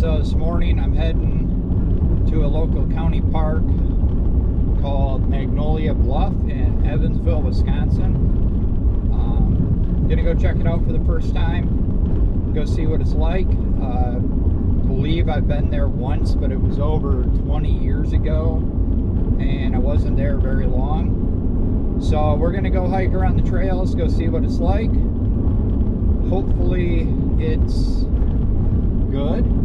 So this morning I'm heading to a local county park called Magnolia Bluff in Evansville, Wisconsin. Gonna go check it out for the first time, go see what it's like. Believe I've been there once, but it was over 20 years ago and I wasn't there very long. So we're gonna go hike around the trails, go see what it's like. Hopefully it's good.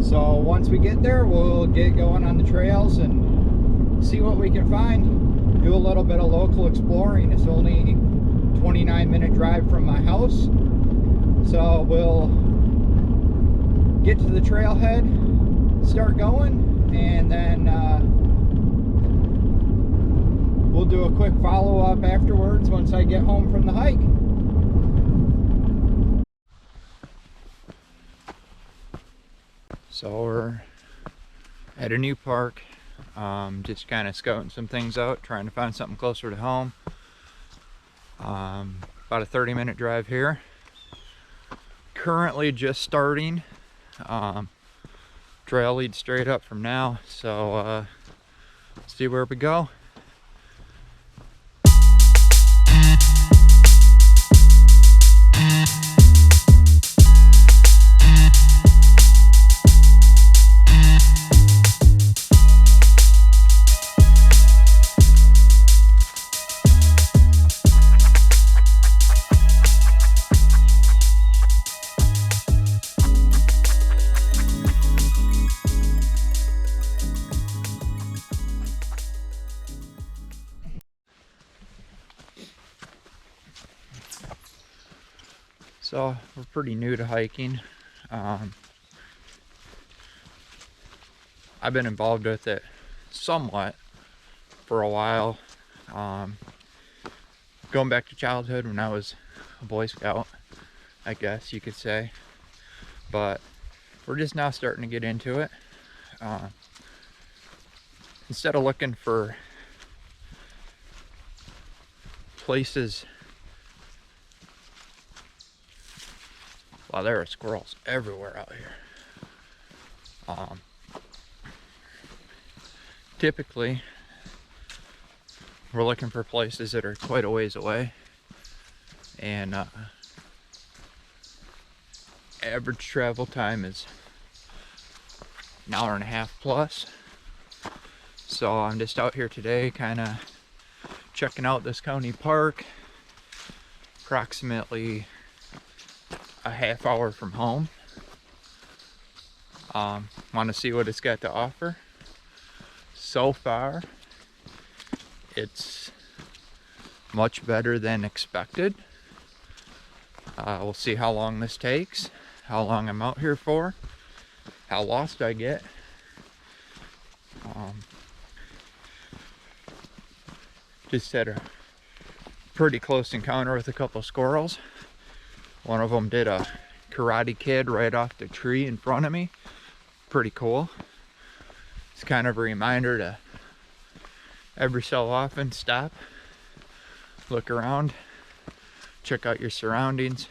So once we get there, we'll get going on the trails and see what we can find. Do a little bit of local exploring. It's only 29-minute drive from my house. So we'll get to the trailhead, start going, and then we'll do a quick follow-up afterwards once I get home from the hike. So we're at a new park, just kind of scouting some things out, trying to find something closer to home. About a 30-minute drive here. Currently just starting. Trail leads straight up from now, so see where we go. So we're pretty new to hiking. I've been involved with it somewhat for a while. Going back to childhood when I was a Boy Scout, I guess you could say. But we're just now starting to get into it. Instead of looking for places, well, there are squirrels everywhere out here. Typically, we're looking for places that are quite a ways away, and average travel time is an hour and a half plus. So I'm just out here today, kind of checking out this county park, approximately a half hour from home. Want to see what it's got to offer. So far, it's much better than expected. We'll see how long this takes, how long I'm out here for, how lost I get. Just had a pretty close encounter with a couple squirrels. One of them did a Karate Kid right off the tree in front of me. Pretty cool. It's kind of a reminder to every so often stop, look around, check out your surroundings.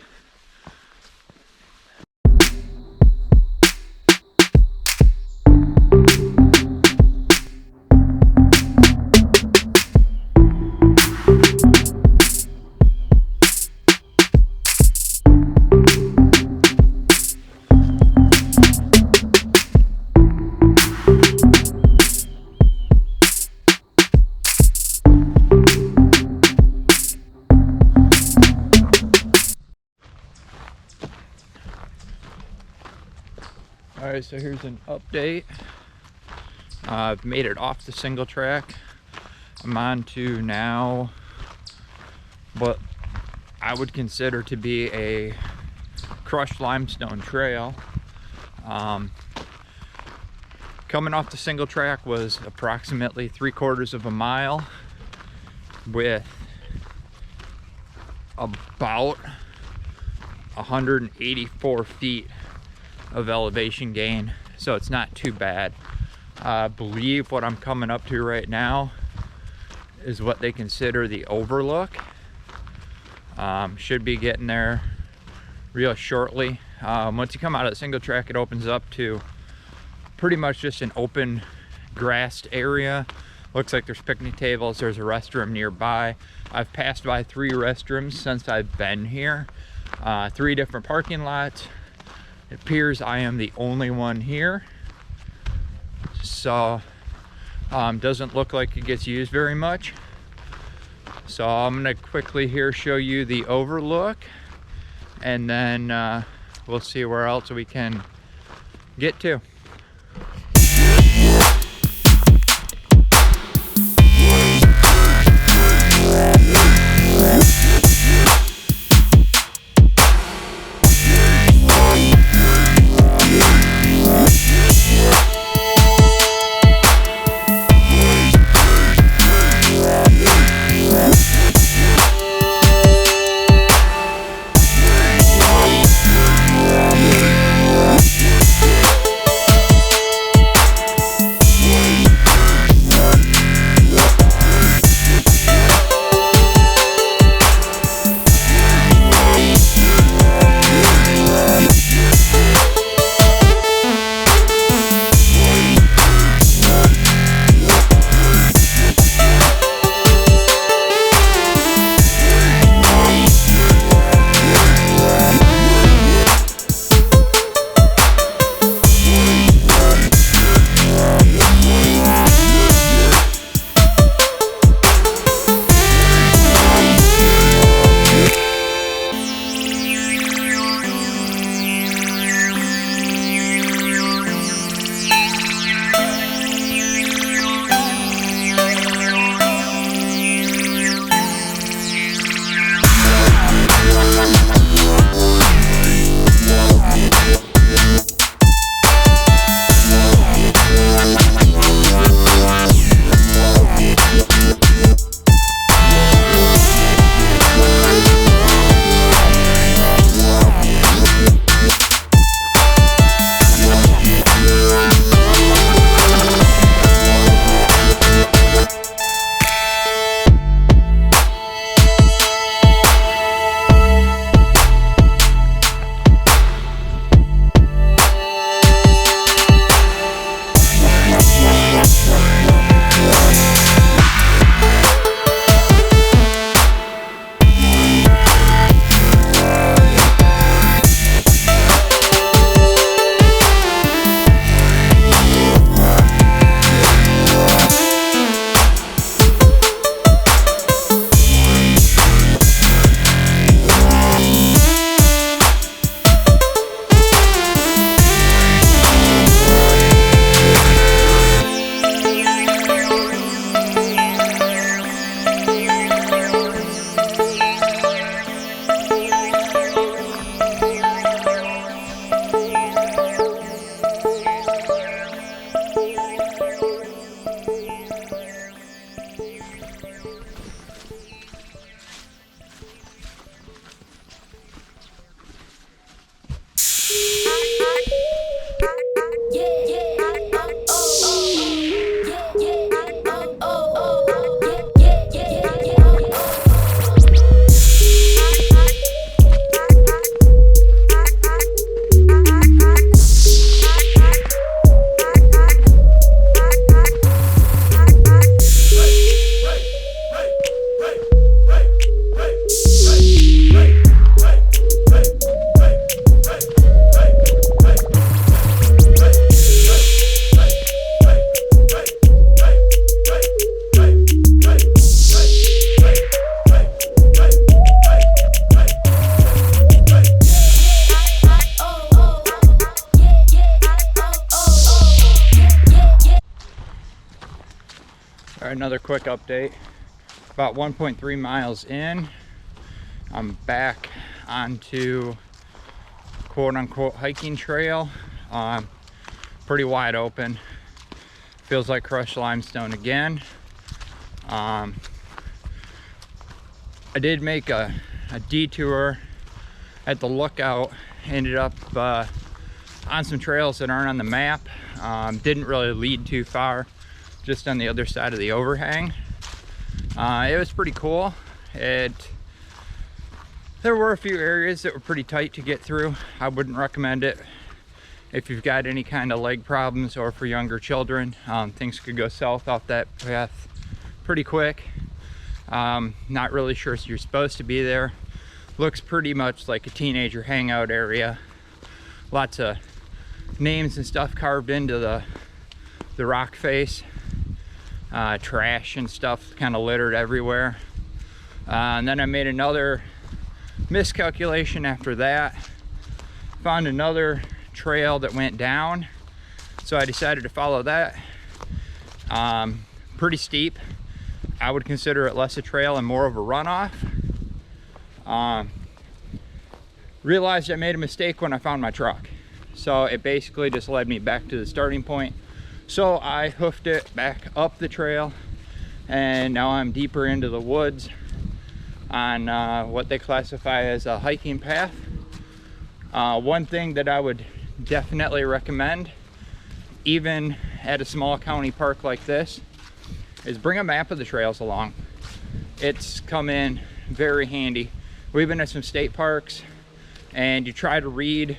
Alright, so here's an update. I've made it off the single track. I'm on to now what I would consider to be a crushed limestone trail. Coming off the single track was approximately 3/4 of a mile with about 184 feet of elevation gain, so it's not too bad. I believe what I'm coming up to right now is what they consider the overlook. Should be getting there real shortly. Once you come out of the single track, it opens up to pretty much just an open grassed area. Looks like there's picnic tables, there's a restroom nearby. I've passed by 3 restrooms since I've been here. 3 different parking lots. It appears I am the only one here. So, doesn't look like it gets used very much. So I'm gonna quickly here show you the overlook, and then we'll see where else we can get to. Another quick update. About 1.3 miles in, I'm back onto quote-unquote hiking trail. Pretty wide open. Feels like crushed limestone again. I did make a detour at the lookout. Ended up on some trails that aren't on the map. Didn't really lead too far, just on the other side of the overhang. It was pretty cool. It There were a few areas that were pretty tight to get through. I wouldn't recommend it if you've got any kind of leg problems or for younger children. Things could go south off that path pretty quick. Not really sure if you're supposed to be there. Looks pretty much like a teenager hangout area. Lots of names and stuff carved into the rock face. Trash and stuff kind of littered everywhere. And then I made another miscalculation after that. Found another trail that went down, so I decided to follow that. Pretty steep. I would consider it less a trail and more of a runoff. Realized I made a mistake when I found my truck, so it basically just led me back to the starting point. So I hoofed it back up the trail, and now I'm deeper into the woods on what they classify as a hiking path. One thing that I would definitely recommend, even at a small county park like this, is bring a map of the trails along. It's come in very handy. We've been at some state parks and you try to read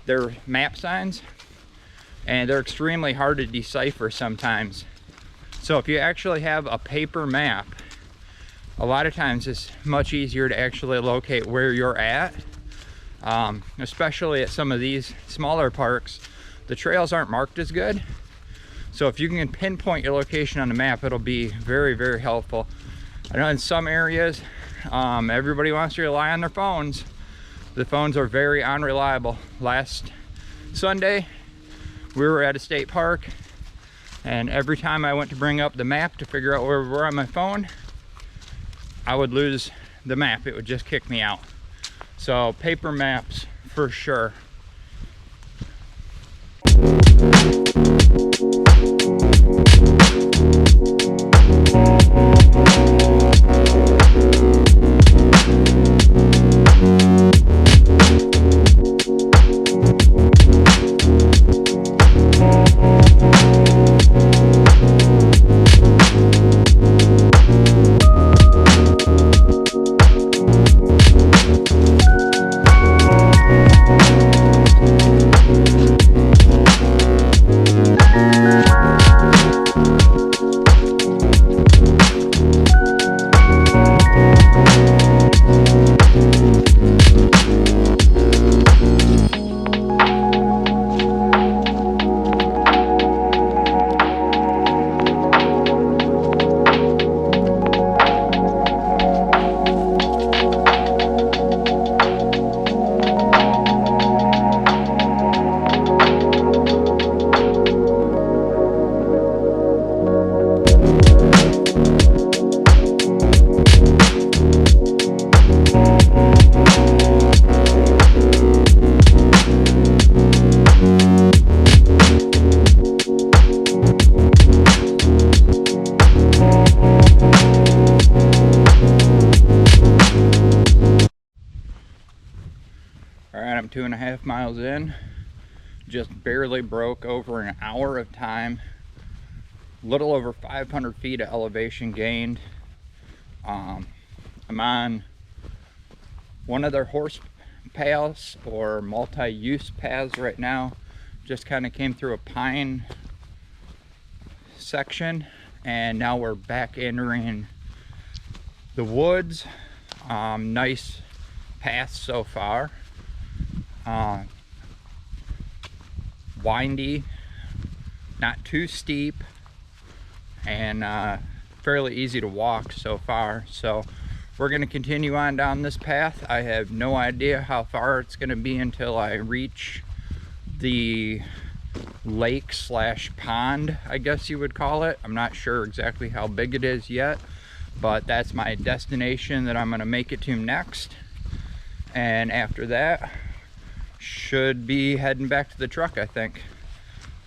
their map signs and they're extremely hard to decipher sometimes. So if you actually have a paper map, a lot of times it's much easier to actually locate where you're at. Especially at some of these smaller parks, the trails aren't marked as good. So if you can pinpoint your location on the map, it'll be very, very helpful. I know in some areas, everybody wants to rely on their phones. The phones are very unreliable. Last Sunday, we were at a state park, and every time I went to bring up the map to figure out where we were on my phone, I would lose the map. It would just kick me out. So paper maps for sure. I'm 2.5 miles in, just barely broke over an hour of time, little over 500 feet of elevation gained. I'm on one of their horse paths or multi-use paths right now. Just kind of came through a pine section and now we're back entering the woods. Nice path so far. Windy, not too steep, and fairly easy to walk so far. So we're going to continue on down this path. I have no idea how far it's going to be until I reach the lake slash pond, I guess you would call it. I'm not sure exactly how big it is yet, but that's my destination that I'm going to make it to next. And after that, should be heading back to the truck, I think.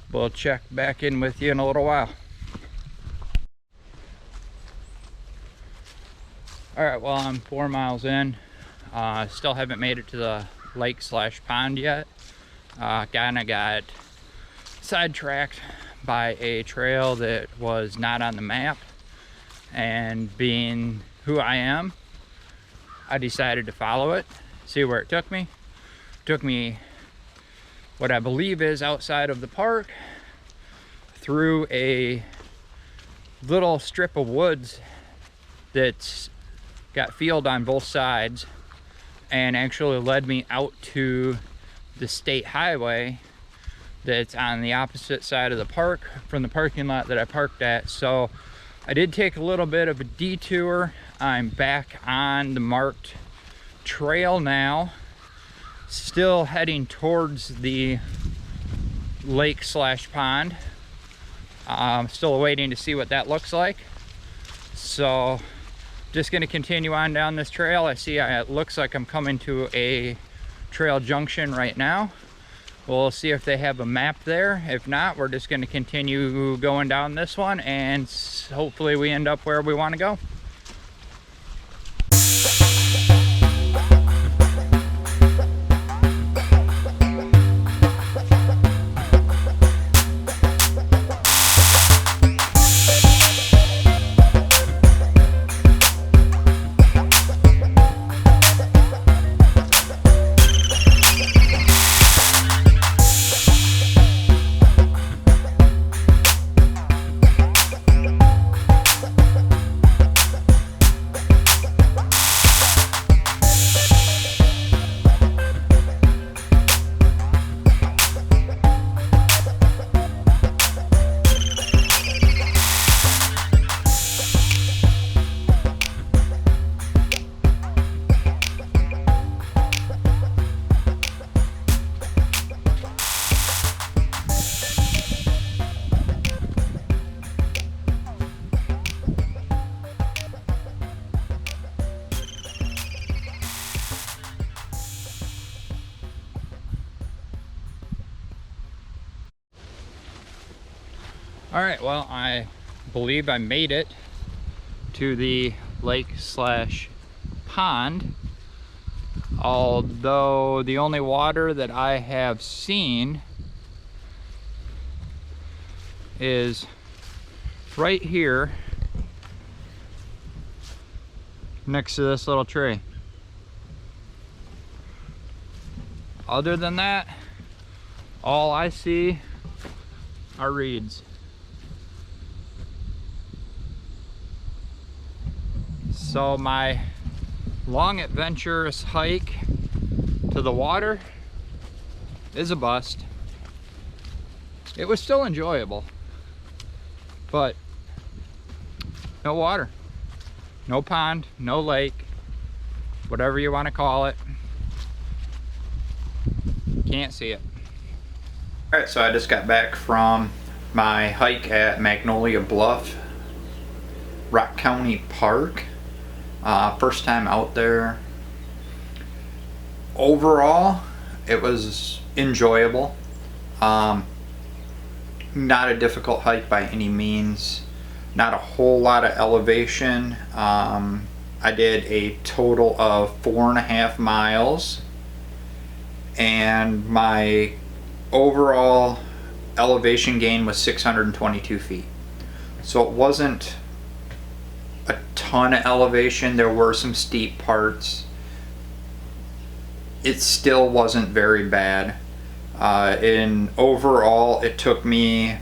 We'll check back in with you in a little while. Alright, well, I'm 4 miles in. Still haven't made it to the lake slash pond yet. Kinda got sidetracked by a trail that was not on the map, and being who I am, I decided to follow it, see where it took me. It took me what I believe is outside of the park, through a little strip of woods that's got field on both sides, and actually led me out to the state highway that's on the opposite side of the park from the parking lot that I parked at. So I did take a little bit of a detour. I'm back on the marked trail now, still heading towards the lake slash pond. I'm still waiting to see what that looks like. So just going to continue on down this trail. I see it looks like I'm coming to a trail junction right now. We'll see if they have a map there. If not, we're just going to continue going down this one, and hopefully we end up where we want to go. All right, well, I believe I made it to the lake slash pond, although the only water that I have seen is right here next to this little tree. Other than that, all I see are reeds. So my long adventurous hike to the water is a bust. It was still enjoyable, but no water, no pond, no lake, whatever you want to call it. Can't see it. All right, so I just got back from my hike at Magnolia Bluff, Rock County Park. First time out there. Overall, it was enjoyable. Not a difficult hike by any means. Not a whole lot of elevation. I did a total of 4.5 miles, and my overall elevation gain was 622 feet. So it wasn't a ton of elevation. There were some steep parts. It still wasn't very bad. In overall, it took me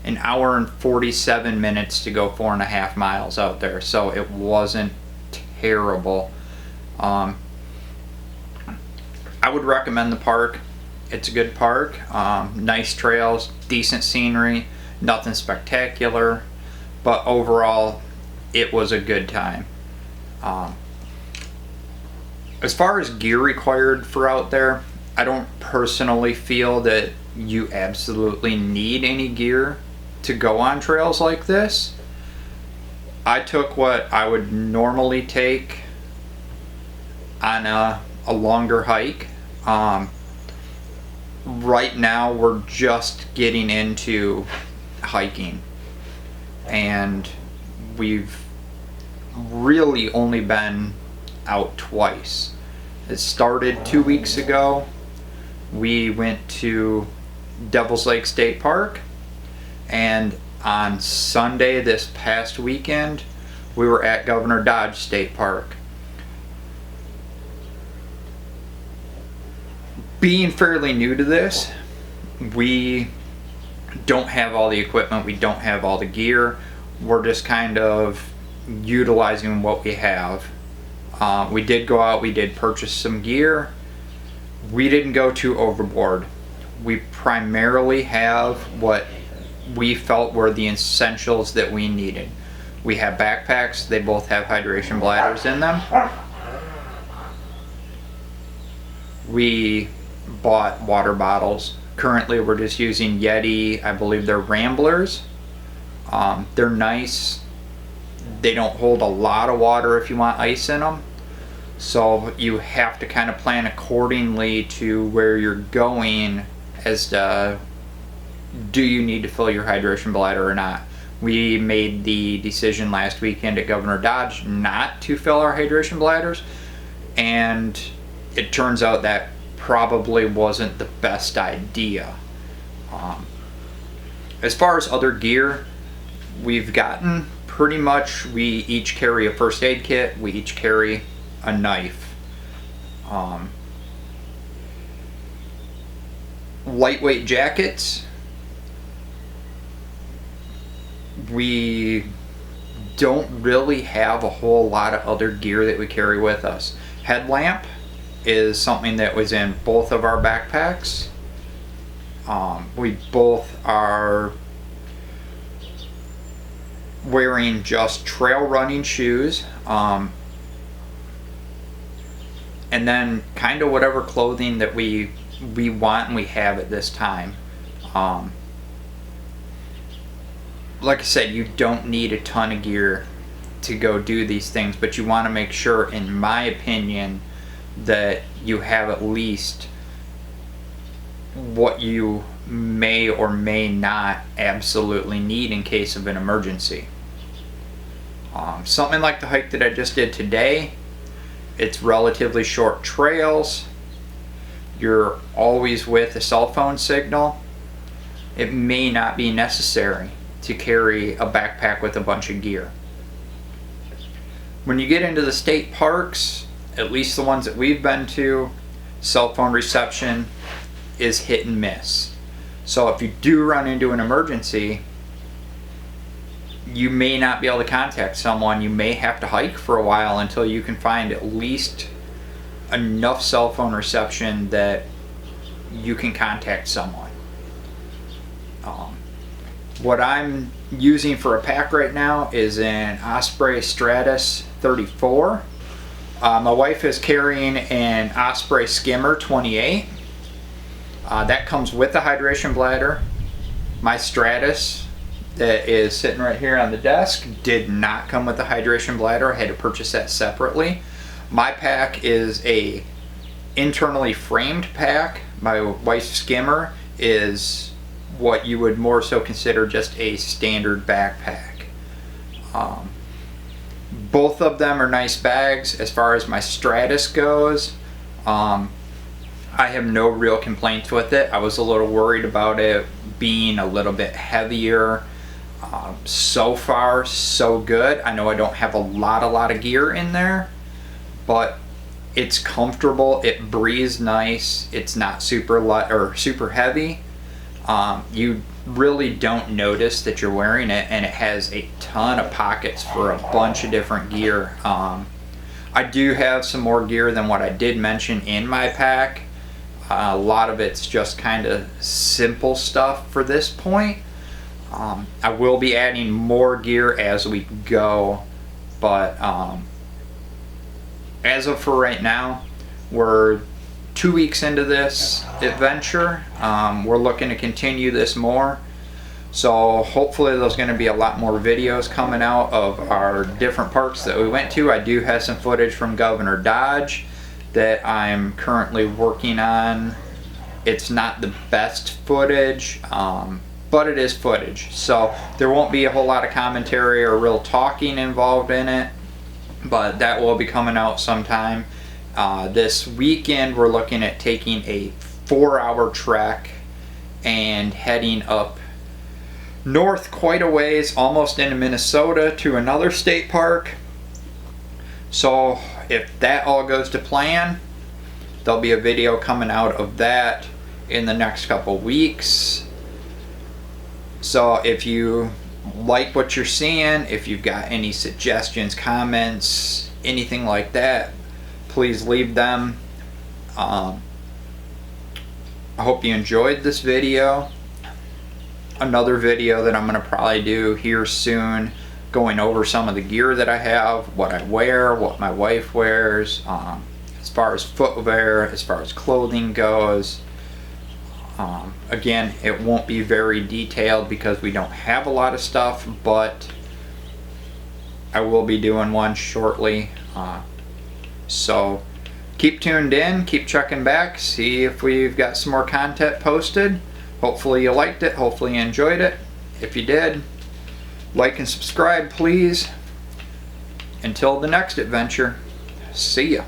an hour and 47 minutes to go 4.5 miles out there, so it wasn't terrible. I would recommend the park. It's a good park. Nice trails, decent scenery, nothing spectacular, but overall it was a good time. As far as gear required for out there, I don't personally feel that you absolutely need any gear to go on trails like this. I took what I would normally take on a longer hike. Right now we're just getting into hiking, and we've really only been out twice. It started 2 weeks ago. We went to Devil's Lake State Park, and on Sunday this past weekend we were at Governor Dodge State Park. being fairly new to this, we don't have all the equipment, we don't have all the gear. We're just kind of utilizing what we have. We did go out, we did purchase some gear. We didn't go too overboard. We primarily have what we felt were the essentials that we needed. We have backpacks, they both have hydration bladders in them. We bought water bottles. Currently we're just using Yeti, I believe they're Ramblers. They're nice. They don't hold a lot of water if you want ice in them. So you have to kind of plan accordingly to where you're going as to do you need to fill your hydration bladder or not. We made the decision last weekend at Governor Dodge not to fill our hydration bladders, and it turns out that probably wasn't the best idea. As far as other gear, we've gotten pretty much, we each carry a first aid kit, we each carry a knife. Lightweight jackets, we don't really have a whole lot of other gear that we carry with us. Headlamp is something that was in both of our backpacks. We both are wearing just trail running shoes, and then kind of whatever clothing that we want and we have at this time. Like I said, you don't need a ton of gear to go do these things, but you want to make sure, in my opinion, that you have at least what you may or may not absolutely need in case of an emergency. Something like the hike that I just did today, it's relatively short trails. You're always with a cell phone signal. It may not be necessary to carry a backpack with a bunch of gear. When you get into the state parks, at least the ones that we've been to, cell phone reception is hit and miss. So if you do run into an emergency, you may not be able to contact someone. You may have to hike for a while until you can find at least enough cell phone reception that you can contact someone. What I'm using for a pack right now is an Osprey Stratus 34. My wife is carrying an Osprey Skimmer 28. That comes with the hydration bladder. My Stratus that is sitting right here on the desk did not come with the hydration bladder. I had to purchase that separately. My pack is a internally framed pack. My wife's Skimmer is what you would more so consider just a standard backpack. Both of them are nice bags. As far as my Stratus goes, I have no real complaints with it. I was a little worried about it being a little bit heavier. So far, so good. I know I don't have a lot of gear in there, but it's comfortable. It breathes nice. It's not super light or super heavy. You really don't notice that you're wearing it, and it has a ton of pockets for a bunch of different gear. I do have some more gear than what I did mention in my pack. A lot of it's just kind of simple stuff for this point. I will be adding more gear as we go, but as of for right now, we're 2 weeks into this adventure. We're looking to continue this more, so hopefully there's going to be a lot more videos coming out of our different parks that we went to. I do have some footage from Governor Dodge that I'm currently working on. It's not the best footage, but it is footage, so there won't be a whole lot of commentary or real talking involved in it, but that will be coming out sometime. This weekend we're looking at taking a 4-hour trek and heading up north quite a ways, almost into Minnesota, to another state park. So if that all goes to plan, There'll be a video coming out of that in the next couple weeks. So if you like what you're seeing, if you've got any suggestions, comments, anything like that, please leave them. I hope you enjoyed this video. Another video that I'm going to probably do here soon, going over some of the gear that I have, what I wear, what my wife wears, as far as footwear, as far as clothing goes. Again, it won't be very detailed because we don't have a lot of stuff, but I will be doing one shortly. So keep tuned in, keep checking back, see if we've got some more content posted. Hopefully you liked it, hopefully you enjoyed it. If you did, like and subscribe, please. Until the next adventure, see ya.